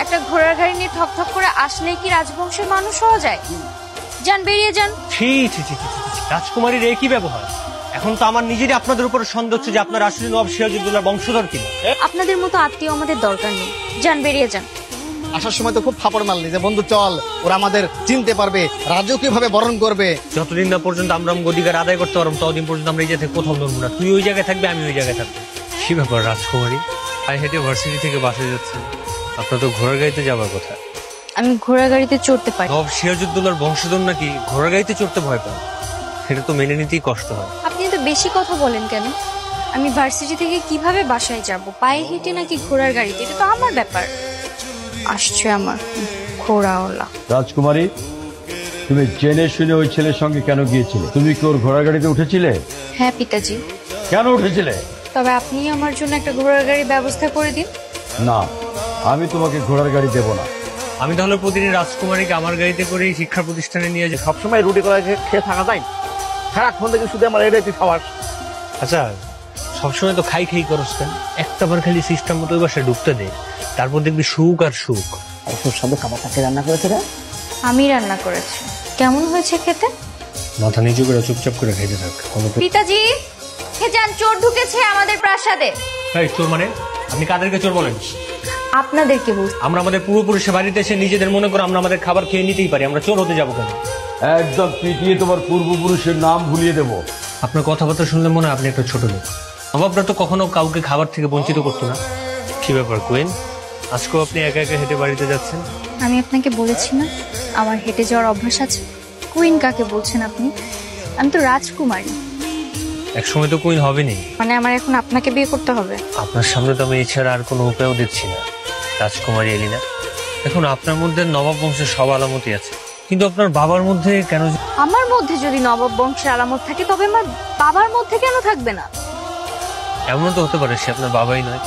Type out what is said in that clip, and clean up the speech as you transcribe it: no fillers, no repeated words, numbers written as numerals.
একটা ঘোড়ার গাড়ি নিয়ে ঠকঠক করে আসলেই কি রাজবংশের মানুষ হওয়া যায়? যান, বেরিয়ে যান। ছি ছি ছি ছি ছি ছি, রাজকুমারীর একই ব্যবহার। এখন তো আমার নিজেরই আপনাদের উপর সন্দেহ হচ্ছে যে আপনার আসলে নবাব সিরাজউদ্দৌলার বংশধর কিনা। আপনাদের মতো আত্মীয় আমাদের দরকার নেই, যান, বেরিয়ে যান। আসার সময় তো খুব ফাপড় মারলি যে বন্ধু চল, ওরা আমাদের চিনতে পারবে, রাজকীয় ভাবে বরণ করবে। যতদিন না পর্যন্ত আমরা অধিকার আদায় করতে পারবো ততদিন পর্যন্ত আমরা এই জায়গা থেকে কোথাও নড়বো না। তুই ওই জায়গায় থাকবি, আমি ওই জায়গায় থাকবো। কি ব্যাপার রাজকুমারী, পায়ে হেঁটে ভার্সিটি থেকে বাসায় যাচ্ছেন? আপনার তো ঘোড়ার গাড়িতে যাবার কথা। আমি ঘোড়ার গাড়িতে চড়তে পারি। নবাব সিরাজউদ্দৌলার বংশধর নাকি ঘোড়ার গাড়িতে চড়তে ভয় পায়? এটা তো মেনে নিতেই কষ্ট হয়। আপনি তো বেশি কথা বলেন কেন? আমি ভার্সিটি থেকে কিভাবে বাসায় যাব, পায়ে হেঁটে নাকি ঘোড়ার গাড়িতে? এটা তো আমার ব্যাপার। আসছে আমার ঘোড়াওয়ালা। রাজকুমারী, তুমি জেনে শুনে ওই ছেলের সঙ্গে কেন গিয়েছিলে? তুমি কি ওর ঘোড়ার গাড়িতে উঠেছিলে? হ্যাঁ পিতাজি। কেন উঠেছিলে? তবে আপনি আমার জন্য একটা ঘোড়ার গাড়ির ব্যবস্থা করে দিন। না, আমি তোমাকে ঘোড়ার গাড়ি দেব না। আমি তাহলে প্রতিদিন রাজকুমারীকে আমার গাড়িতে করে শিক্ষা প্রতিষ্ঠানে নিয়ে যাই। সবসময় রুটি করা খেয়ে থাকা যায়? সারাক্ষণ থেকে শুধু আমার এটাই তুই খাওয়াস। আচ্ছা, সবসময় তো খাই খাই করস কেন? একটা বার খালি সিস্টেম মতো ওই বাসায় ঢুকতে দে, তারপর দেখবি সুখ আর সুখ। সুস্বাদু খাবারটাকে রান্না করেছে রে? আমি রান্না করেছি। কেমন হয়েছে খেতে? মাথা নিচু করে চুপচাপ করে খাইতে থাক। পিতাজি, হে যান, চোর ঢুকেছে আমাদের প্রাসাদে। এই চোর মানে? আপনি কাদেরকে চোর বলেন? আপনাদেরকে বলছি। আমরা আমাদের পূর্বপুরুষের বাড়িতে এসে নিজেদের মনে করে আমরা আমাদের খাবার খেয়ে নিতেই পারি, আমরা চোর হতে যাবো কেন? একদম পিটিয়ে তোমার পূর্বপুরুষের নাম ভুলিয়ে দেব। আপনার কথাবার্তা শুনলে মনে হয় আপনি একটা ছোট লোক। নবাবরা তো কখনো কাউকে খাবার থেকে বঞ্চিত করতো না। কি ব্যাপার কুইন, আজকেও আপনি একা একা হেঁটে বাড়িতে যাচ্ছেন? আমি আপনাকে বলেছি না আমার হেঁটে যাওয়ার অভ্যাস আছে। কুইন কাকে বলছেন আপনি? আমি তো রাজকুমারী। একসময় তো কুইন হবেনি। মানে আমার এখন আপনাকে বিয়ে করতে হবে? আপনার সামনে তো আমি এছাড়া আর কোনো উপায়ও দিচ্ছি না রাজকুমারী এলিনা। এখন আপনার মধ্যে নবাব বংশের সব আলামতই আছে, কিন্তু আপনার বাবার মধ্যে কেন? আমার মধ্যে যদি নবাব বংশের আলামত থাকে তবে আমার বাবার মধ্যে কেন থাকবে না? এমনও তো হতে পারে সে আপনার বাবাই নয়।